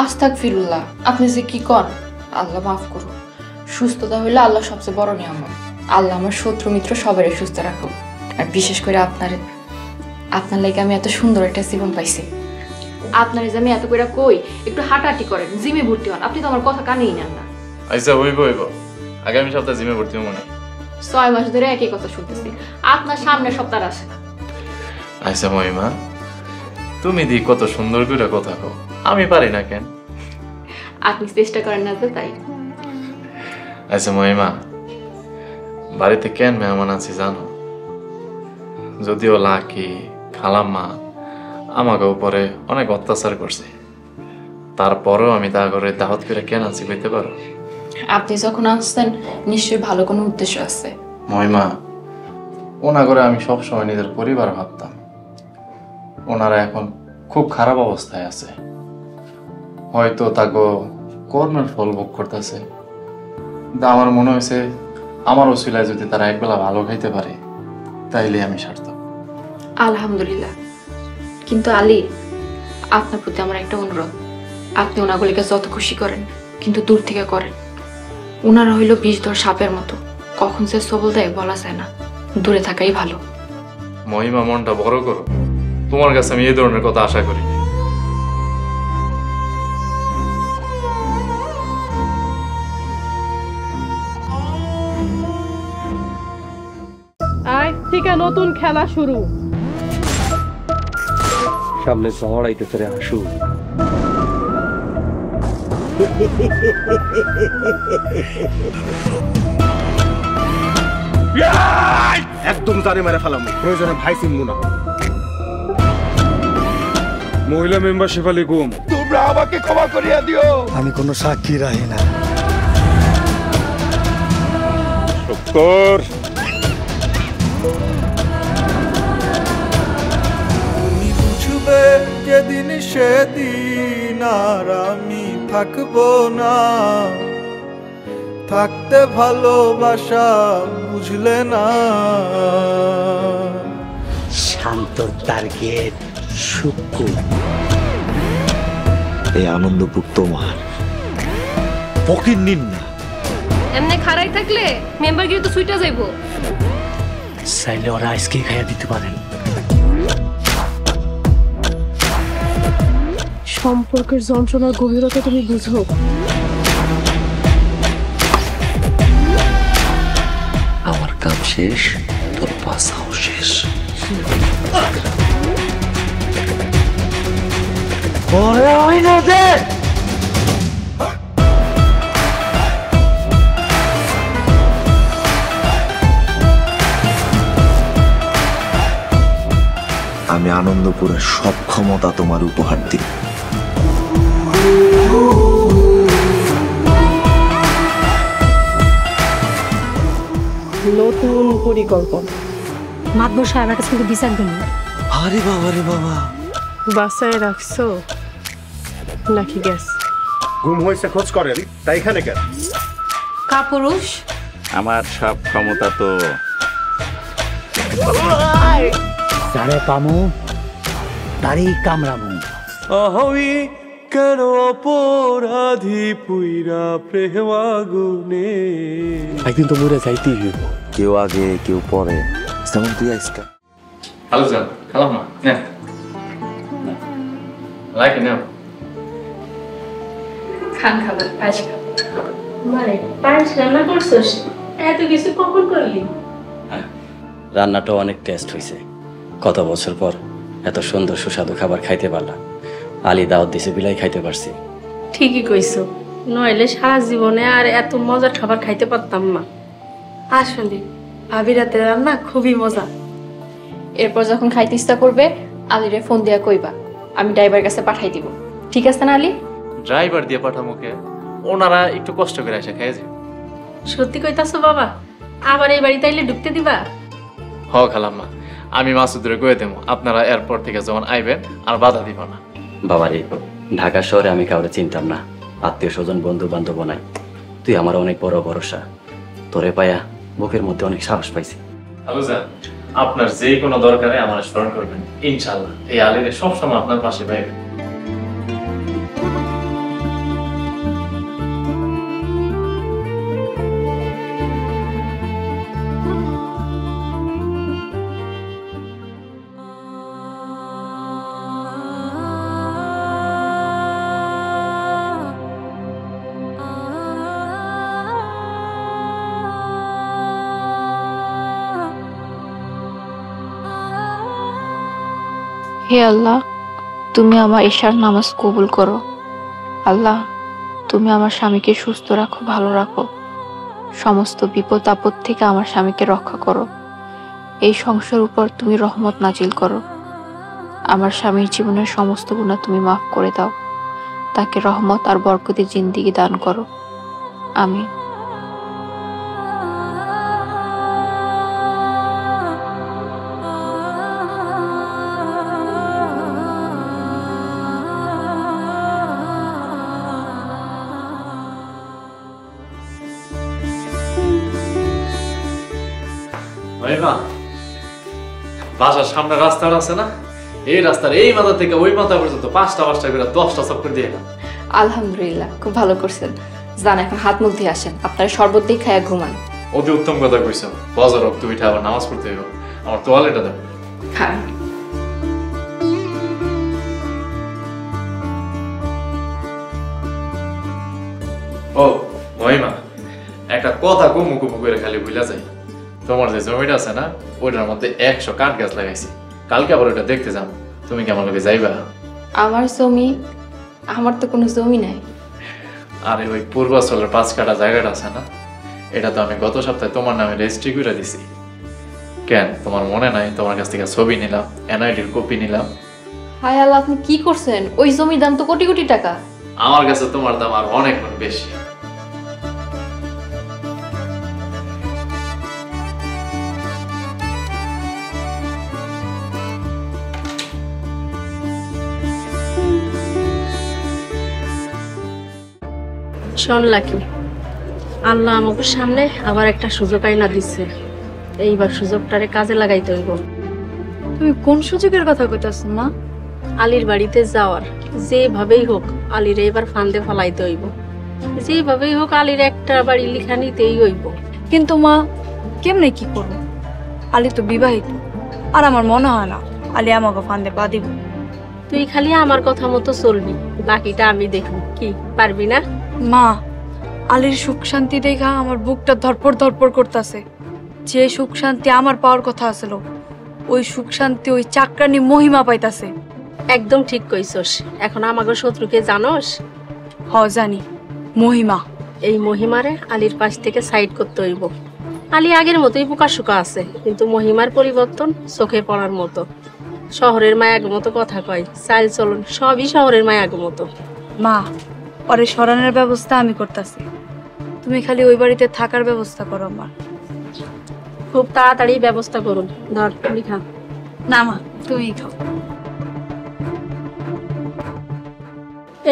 আস্তাগফিরুল্লাহ, আপনি যে কি করেন, আল্লাহ মাফ করুন। সুস্থতা হইলে আল্লাহ সবচেয়ে বড় নিয়ামত। আল্লাহ আমার শত্রু মিত্র সবারই সুস্থ রাখুক, আর বিশেষ করে আপনার লাগে আমি এত সুন্দর একটা জীবন পাইছি। আপনার যে আমি এত করে কই একটু হাঁটাহাঁটি করেন, জিমে ভর্তি হন, আপনি তো আমার কথা কানেই নেন না। আচ্ছা হইব আগামী সপ্তাহে জিমে ভর্তি হবো না। 6 মাস ধরে একই কথা শুনতেছি, আপনার সামনের সপ্তাহ আসে না। আচ্ছা মহিমা, তুমি দি কত সুন্দর করে কথা কও, আমি পারি না কেন? আপনি চেষ্টা করেন না তো তাই। আচ্ছা মহিমা, বাড়িতে কেন মেহমান আছি জানো? যদিও লাকি খালাম্মা আমাকে উপরে অনেক অত্যাচার করছে, তারপরেও আমি তা করে দাওয়াত করে কেন আছি কইতে পারো? আপনি যখন আসছেন নিশ্চয়ই ভালো কোনো উদ্দেশ্য আছে। মহিমা, ওনা করে আমি সবসময় নিজের পরিবার ভাবতাম। ওনারা এখন খুব খারাপ অবস্থায় আছে, হয়তো তাকে কর্মের ফল ভোগ করতেছে। কিন্তু আমার মনে হয়েছে আমার ওসিলায় যদি তারা একবেলা ভালো খাইতে পারে তাইলে আমি সার্থক। আলহামদুলিল্লাহ। কিন্তু আলী, আপনার প্রতি আমার একটা অনুরোধ, আপনি ওনাগুলিকে যত খুশি করেন কিন্তু দূর থেকে করেন। ওনারা হইল বিষধর সাপের মতো, কখন সে সবল দেয় বলা যায় না, দূরে থাকাই ভালো। মহিমা, মনটা বড় করো, তোমার কাছে আমি এই ধরনের কথা আশা করি। আজ থেকে নতুন খেলা শুরু। সামনে ঝড় আইতেছে রে হাসু। একদম তারে মেরে ফেলাম, প্রয়োজনে ভাই চিনবো না। মহিলা মেম্বার শেফালি গুম, তোমরা আমাকে ক্ষমা করিয়া দিও। আমি কোনো সাক্ষী রাহি না। শুক্কর তুমি বুঝবে যেদিন সেদিন আর আমি থাকবো না। থাকতে ভালোবাসা বুঝলে না। শান্ত টার্গেট শুক্কু। এই আনন্দপুর তোমার, ফকির নিন না। এমনি খারাই থাকলে মেম্বারগিরি তো সুইটা যাইব। চাইলে ওরা আজকে খাইয়া দিতে পারেন। সম্পর্কের যন্ত্রণার গভীরতা তুমি বুঝো। আমার কাম শেষ, তোর বাসাও শেষ। আমি আনন্দপুরের সব ক্ষমতা তোমার উপহার দিই। নতুন পরিকল্পনা। মাতবর সাহেবের কাছে কিন্তু বিচার দিন। আরে বাবা রে বাবা, বাসায় রাখছো নাকি গ্যাস? গুম হয়েছে খোঁজ করেন, তাই এখানে কেন? কাপুরুষ, আমার সব ক্ষমতা তো যারে পামু তারই কামড়ামু। আমি কেন অপরাধী পুইরা প্রেম আগুনে। একদিন তো মরে যাইতেই হইব। কেউ আগে কেউ পরে, যেমন তুই আজকে। হ্যালো স্যার, খালাম্মা না লাইক নাও। খান খাবার, পায়েস খাবার। মানে পায়েস রান্না করছস? এত কিছু কখন করলি? রান্নাটাও অনেক টেস্ট হয়েছে। কত বছর পর এত সুন্দর সুস্বাদু খাবার খাইতে পারলাম। আলী দাওয়াত দিছে বিলাই খাইতে পারছি। ঠিকই কইছো, নইলে সারা জীবনে আর এত মজার খাবার খাইতে পারতাম না। আসলে ভাবির হাতের রান্না খুবই মজা। এরপর যখন খাইতে ইচ্ছা করবে আলিরে ফোন দিয়া কইবা, আমি ড্রাইভার কাছে পাঠাই দিব। ঠিক আছে না আলী? ড্রাইভার দিয়ে পাঠামুকে, ওনারা একটু কষ্ট করে এসে খেয়ে যায়। সত্যি কইতাছো বাবা? আবার এই বাড়িতে আইলে ঢুকতে দিবা? হ খালাম্মা, আমি মাসুদের কয়ে দেবো আপনারা এরপর থেকে যখন আইবেন আর বাধা দিব না। বাবারে, ঢাকা শহরে আমি কাউরে চিনতাম না, আত্মীয় স্বজন বন্ধু বান্ধব নাই। তুই আমার অনেক বড় ভরসা, তোরে পায়া বুকের মধ্যে অনেক সাহস পাইছি। আলুজান, আপনার যে কোনো দরকারে আমার স্মরণ করবেন, ইনশাল্লাহ এই আলীরে সবসময় আপনার পাশে পাইবেন। হে আল্লাহ, তুমি আমার এশার নামাজ কবুল করো। আল্লাহ, তুমি আমার স্বামীকে সুস্থ রাখো, ভালো রাখো। সমস্ত বিপদ আপদ থেকে আমার স্বামীকে রক্ষা করো। এই সংসার উপর তুমি রহমত নাজিল করো। আমার স্বামীর জীবনের সমস্ত গুনাহ তুমি মাফ করে দাও। তাকে রহমত আর বরকতের জিন্দেগি দান করো। আমিন। বাসার সামনে রাস্তাটা আছে না, এই রাস্তার এই মাথা থেকে ওই মাথা পর্যন্ত 5টা করে 10টা চক্কর দিয়ে এলাম। আলহামদুলিল্লাহ, খুব ভালো করছেন। যান এখন হাত মুখ দিয়ে আসেন, আপনার শরবত দিয়ে খায়া ঘুমান। অতি উত্তম কথা কইছো। বাজার রক্ত উঠে আবার নামাজ পড়তে হইব, আমার তোয়ালেটা দাও। খান। ও মহিমা, একটা কথা কুমু কুমু করে খালি ভুলা যায়। তোমার যে জমিটা আছে না, ওইটার মধ্যে 100 কাঠ গাছ লাগাইছি। কালকে আবার ওটা দেখতে যাম, তুমি কি আমার লগে যাইবা? আমার জমি? আমার তো কোনো জমি নাই। আরে ওই পূর্বাচলের 5 কাঠা জায়গাটা আছে না, এটা তো আমি গত সপ্তাহে তোমার নামে রেজিস্ট্রি করে দিছি। কেন তোমার মনে নাই? তোমার কাছ থেকে ছবি নিলাম, এনআইডির কপি নিলাম। হায় আল্লাহ, আপনি কি করছেন? ওই জমির দাম তো কোটি কোটি টাকা। আমার কাছে তোমার দাম আর অনেক বেশি। শোন লাকি, আল্লাহ আমাকে সামনে আবার একটা সুযোগ আইনা দিচ্ছে। এইবার সুযোগটারে কাজে লাগাইতে হইব। তুমি কোন সুযোগের কথা কইতাছ মা? আলীর বাড়িতে যাওয়ার যেভাবেই হোক আলীর এবার ফান্দে ফলাইতে হইব। যেভাবেই হোক আলীর একটা বাড়ি লিখা নিতেই হইব। কিন্তু মা, কেমনে কি করব? আলী তো বিবাহিত, আর আমার মনে হয় না আলী আমাকে ফান্দে পা দিব। তুই খালি আমার কথা মতো চলবি, বাকিটা আমি দেখব। কি পারবি না? মা, আলীর সুখ শান্তি দেখা আমার বুকটা ধরপড় ধরপড় করতেছে। যে সুখ শান্তি আমার পাওয়ার কথা আছিল, ওই সুখ শান্তি ওই চাকরানি মহিমা পাইতাছে। একদম ঠিক কইছস। এখন আমাকে শত্রুকে জানোস? হ জানি, মহিমা। এই মহিমারে আলীর পাশ থেকে সাইড করতে হইব। আলী আগের মতোই বোকা শুকা আছে, কিন্তু মহিমার পরিবর্তন চোখে পড়ার মতো। শহরের মায়াগ মতো কথা কয়, চাল চলন সবই শহরের মায়াগ মতো। মা, ওরে সরানোর ব্যবস্থা আমি করতেছি, তুমি খালি ওই বাড়িতে থাকার ব্যবস্থা করো। আমার খুব তাড়াতাড়ি ব্যবস্থা করুন। ধর তুমি খা। না মা, তুমি খাও।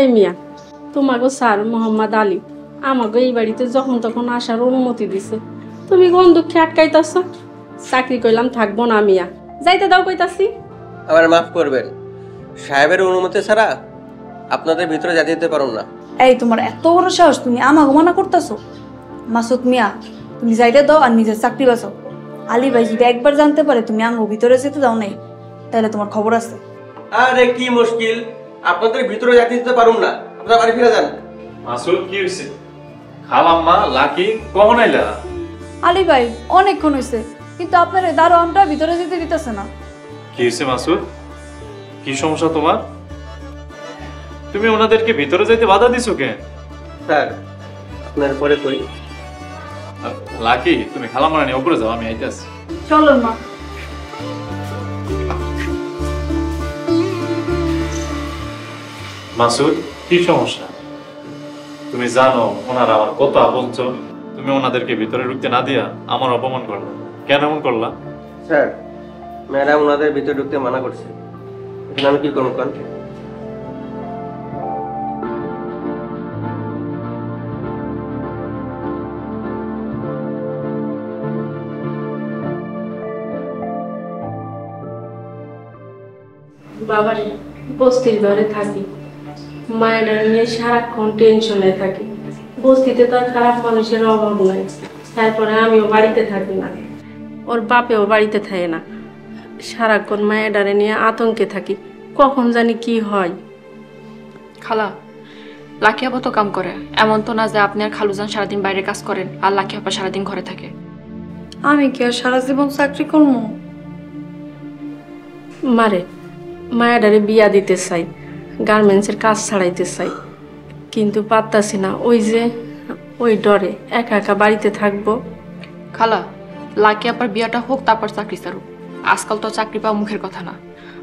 এই মিয়া, তোমাকে স্যার মোহাম্মদ আলী আমাকে এই বাড়িতে যখন তখন আসার অনুমতি দিছে, তুমি কোন দুঃখে আটকাইতাছ? চাকরি কইলাম থাকবো না মিয়া, যাইতে দাও কইতাছি। আমার মাফ করবেন, সাহেবের অনুমতি ছাড়া আপনাদের ভিতরে যেতে দিতে পারুম না। এই তোমার এত বড় সাহস, তুমি আমাকে মানা করতেছো? মাসুদ মিয়া, তুমি যাইতে দাও আর নিজের চাকরি বাঁচাও। আলী ভাই যদি একবার জানতে পারে তুমি আঙ্গ ভিতরে যেতে দাও নাই, তাহলে তোমার খবর আছে। আরে কি মুশকিল, আপনাদের ভিতরে যেতে দিতে পারুম না, আপনারা বাড়ি ফিরে যান। মাসুদ, কি হইছে? খালাম্মা, লাকি কখন আইলা? আলী ভাই অনেকক্ষণ হয়েছে, কিন্তু আপনার দারোয়ানটা ভিতরে যেতে দিতেছে না। কি হইছে মাসুদ? কি সমস্যা তোমার? তুমি ওনাদেরকে ভিতরে যাইতে বাধা দিছো কেন? স্যার, আপনার পরে কই। লাকি, তুমি খালাম্মা নিয়ে উপরে যাও, আমি আইতাছি। চলো মা। মাসুদ, কি সমস্যা? তুমি জানো ওনারা আমার কত আপনজন। তুমি ওনাদেরকে ভিতরে ঢুকতে না দিয়া আমার অপমান করলা, কেন এমন করলা? স্যার, ম্যাডাম ওনাদের ভিতরে ঢুকতে মানা করছে। এখন আমি কি করবো কোন? বাবারে বস্তির ঘরে থাকি, মায়ের নিয়ে সারাক্ষণ টেনশনে থাকি। বস্তিতে তো আর খারাপ মানুষের অভাব নাই। তারপরে আমিও বাড়িতে থাকি না, ওর বাপেও বাড়িতে থাকে না। সারাক্ষণ মায়ের নিয়ে আতঙ্কে থাকি, কখন জানি কি হয়। খালা, লাকি আপা তো কাম করে, এমন তো না যে আপনি আর খালুজান সারাদিন বাইরে কাজ করেন আর লাকি আপা সারাদিন ঘরে থাকে। আমি কি আর সারা জীবন চাকরি করবো? মারে মায়েরারে বিয়া দিতে চাই, গার্মেন্টসের কাজ ছাড়াইতে চাই, কিন্তু পারতাছি না। ওই ডরে একা একা বাড়িতে থাকবো। খালা, লাকি আপার বিয়াটা হোক, তারপর চাকরি ছাড়ুক। আজকাল তো চাকরি পাওয়া মুখের কথা না।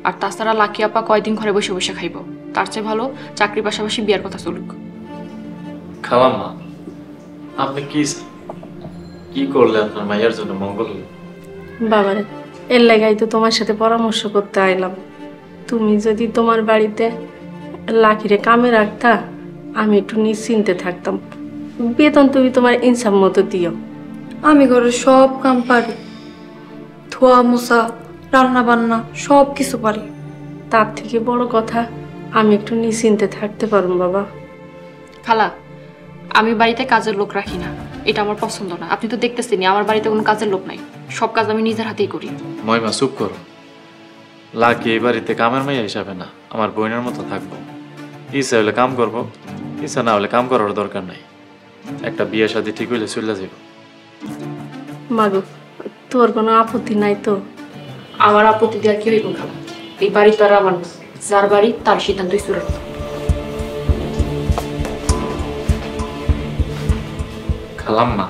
আর তাছাড়া লাকি আপা কয়দিন ঘরে বসে বসে খাইব? তার চেয়ে ভালো চাকরির পাশাপাশি বিয়ার কথা চলুক। খালাম্মা, আপনি কি করলে আপনার মায়ের জন্য মঙ্গল হলো? বাবারে, এর লাগাই তো তোমার সাথে পরামর্শ করতে আইলাম। তুমি যদি তোমার বাড়িতে লাকিরে কামে রাখতা, আমি একটু নিশ্চিন্তে থাকতাম। বেতন তুমি তোমার ইনসাম মতো দিও। আমি ঘরে সব কাম পারি, ধোয়া মোছা, রান্না বান্না সব কিছু পারি। তার থেকে বড় কথা, আমি একটু নিশ্চিন্তে থাকতে পারবো। বাবা, খালা, আমি বাড়িতে কাজের লোক রাখি না, এটা আমার পছন্দ না। আপনি তো দেখতেছেনই আমার বাড়িতে কোনো কাজের লোক নাই, সব কাজ আমি নিজের হাতেই করি। মহিমা চুপ করো। লাকি এই বাড়িতে কামের মাইয়া হিসাবে না, আমার বোনের মতো থাকবো। ইচ্ছা হলে কাম করবো, ইচ্ছা না হলে কাম করার দরকার নাই। একটা বিয়ে শাদী ঠিক হইলে চলে যাবো। মাগো, তোর কোনো আপত্তি নাই তো? আমার আপত্তি দেওয়ার কি হইব খালা? এই বাড়ি তো আর আমার না, যার বাড়ি তার সিদ্ধান্তই চূড়ান্ত। খালাম্মা,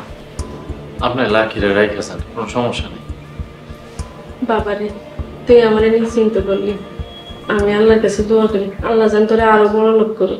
আপনি লাকিরে রাইখাছেন, কোনো সমস্যা নেই। বাবারে, তুই আমার নিশ্চিন্ত করলি। আমি আল্লাহর কাছে দোয়া করি, আল্লাহ যেন তোরে আরো বড় লোক করো।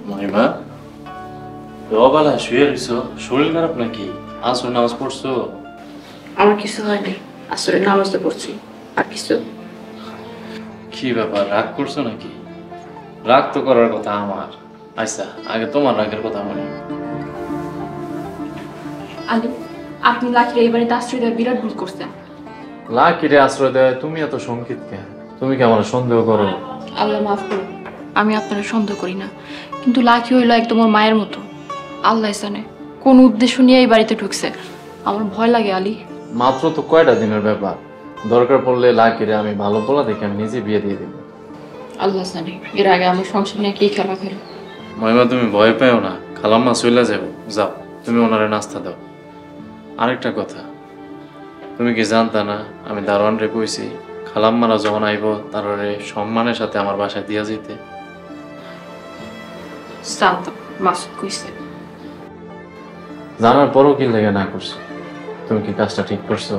মহিমা, বেলা শুয়ে রইছো, শরীর খারাপ নাকি? আসর নামাজ পড়ছো? আমার কিছু হয়নি, আসলে নামাজটা পড়ছি। আর কিছু? কি ব্যাপার, রাগ করছো নাকি? রাগ তো করার কথা আমার। আচ্ছা, আগে তোমার রাগের কথা মনে। আলী, আপনি লাকির এই বাড়িতে আশ্রয় দেওয়ার বিরাট ভুল করছেন। লাকিরে আশ্রয় দেয় তুমি এত সংকিত কেন? তুমি কি আমার সন্দেহ করো? আল্লাহ মাফ করুন, আমি আপনারা সন্দেহ করি না, কিন্তু লাকি হইলো একদম ওর মায়ের মতো। আল্লাহ জানে কোন উদ্দেশ্য নিয়ে এই বাড়িতে ঢুকছে। আমার ভয় লাগে আলী। মাত্র তো কয়টা দিনের ব্যাপার, দরকার পড়লে লাকিরে আমি ভালো বলা দেখে আমি নিজে বিয়ে দিয়ে দিব। আল্লাহ জানে এর আগে আমি সংসার নিয়ে কি খেলা খেলো। মহিমা, তুমি ভয় পেও না, খালাম্মা চলে যাবো। যাও, তুমি ওনারে নাস্তা দাও। আরেকটা কথা, তুমি কি জানতা না আমি দারোয়ান রে কইছি খালাম্মারা যখন আইব তারে সম্মানের সাথে আমার বাসায় দিয়া যেতে? জানতাম, মাসুদ কইছে। জানার পরও কি লেগে না করছো? তুমি কি কাজটা ঠিক করছো?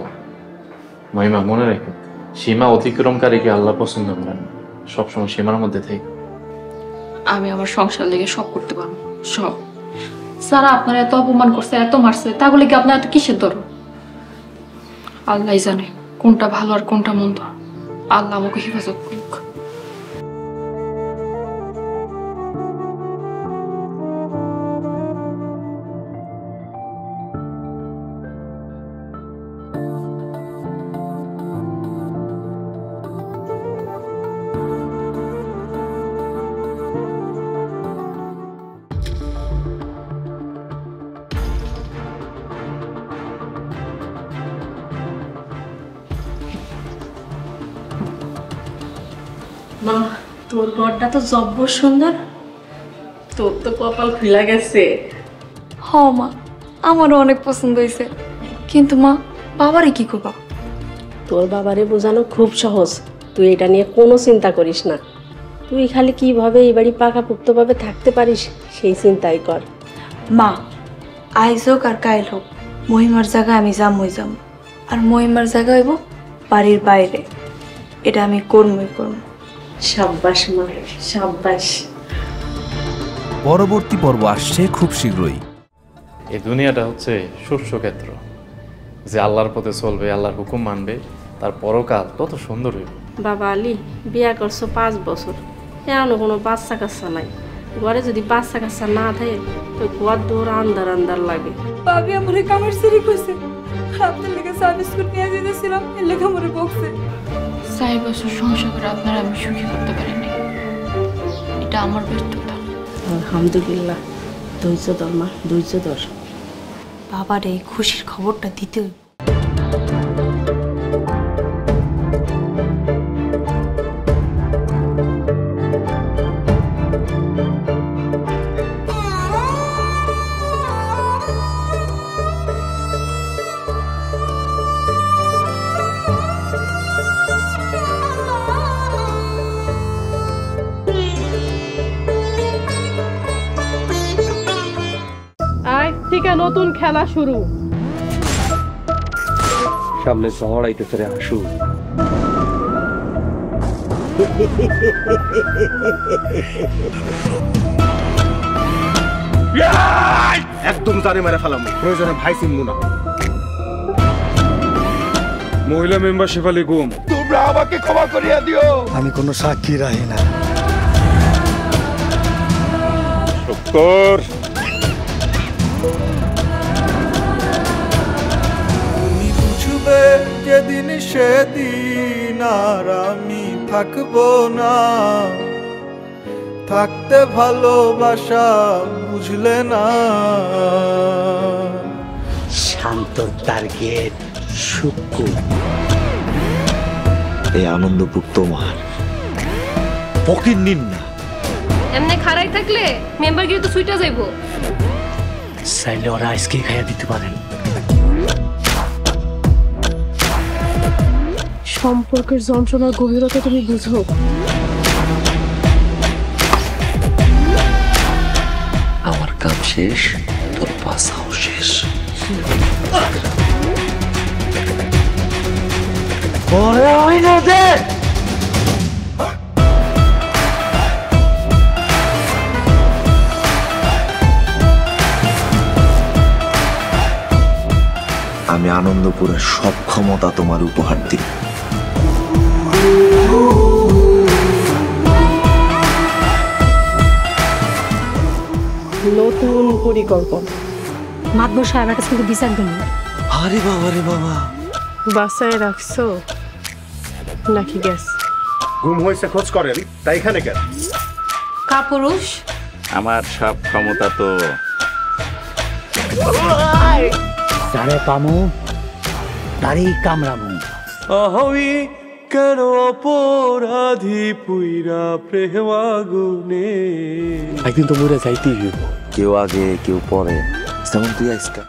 মহিমা, মনে রেখো, সীমা অতিক্রমকারীকে আল্লাহ পছন্দ করেন। সবসময় সীমার মধ্যে থেকে। আমি আমার সংসার লেগে সব করতে পারবো, সব। সারা আপনারা এত অপমান করছে, এত মারছে, তাহলে কি আপনার এত কিসের দর? আল্লাহ জানে কোনটা ভালো আর কোনটা মন্দ। আল্লাহ আমাকে হেফাজত করুক। মা, তোর ঘরটা তো জব্বর সুন্দর। তোর তো কপাল খুলে গেছে। হ মা, আমারও অনেক পছন্দ হয়েছে, কিন্তু মা বাবারে কি করবা? তোর বাবারে বোঝানো খুব সহজ। তুই এটা নিয়ে কোনো চিন্তা করিস না। তুই খালি কিভাবে এই বাড়ি পাকাপোক্তভাবে থাকতে পারিস সেই চিন্তাই কর। মা, আইজ হোক আর কাইল হোক, মহিমার জায়গায় আমি যামই যাম। আর মহিমার জায়গা হইব বাড়ির বাইরে। এটা আমি করমই করব। সাব্বাস মা, সাব্বাস। পরবর্তী পর্ব আসছে খুব শীঘ্রই। এই দুনিয়াটা হচ্ছে শস্য ক্ষেত্র। যে আল্লাহর পথে চলবে, আল্লাহর হুকুম মানবে, তার পরকাল তত সুন্দর হইবে। বাবা আলী, বিয়া করছো 5 বছর, এখনো কোনো বাচ্চা কাচ্চা নাই। ঘরে যদি বাচ্চা কাচ্চা না থাকে তো ঘর দৌড় আন্দার আন্দার লাগে। ভাবি আমার কামের সিঁড়ি কইছে, আপনার লেগে চা বিস্কুট নিয়ে যেতেছিলাম, এর লেগে আমার বকছে। 4 বছর সংসার করে আপনারা আমি সুখী করতে পারিনি, এটা আমার ব্যর্থতা। আলহামদুলিল্লাহ, ধৈর্য ধর মা, ধৈর্য ধর। বাবার এই খুশির খবরটা দিতে হইব। আজ থেকে নতুন খেলা শুরু। সামনে ঝড় আইতেছে রে হাসু। একদম জানে মেরে ফেলাম, প্রয়োজনে ভাই চিনবো না। মহিলা মেম্বার শেফালি গুম, তোমরা আমাকে ক্ষমা করিয়া দিও। আমি কোনো সাক্ষী রাখি না। শুকর তুমি বুঝবে যেদিন সেদিন আর আমি থাকবো না। থাকতে ভালোবাসা বুঝলে না। শান্ত টার্গেট শুক্র। এই আনন্দপুর তোমার, ফকির নিন না। এমনি খারাই থাকলে মেম্বারগিরি তো সুইটা যাইব। চাইলে ওরা আজকে খাইয়া দিতে পারেন। সম্পর্কের যন্ত্রণার গভীরতা তুমি বুঝো। আমার কাম শেষ, তোর বাসাও শেষ। ওরে ওই না দে। আমি আনন্দপুরের সব ক্ষমতা তোমার উপহার দিই। নতুন পরিকল্পনা। মাতবর সাহেবের কাছ থেকে বিচার দিন। আরে বাবা রে বাবা, বাসায় রাখছো নাকি গ্যাস? গুম হয়েছে খোঁজ করেন, তাই এখানে কেন? কাপুরুষ, আমার সব ক্ষমতা তো যারে পামু তারই কামড়ামু। আহই কেন অপরাধী পুইরা প্রেম আগুনে। একদিন তো মরে যাইতেই হইব। কেউ আগে কেউ পরে, যেমন তুই আজকা।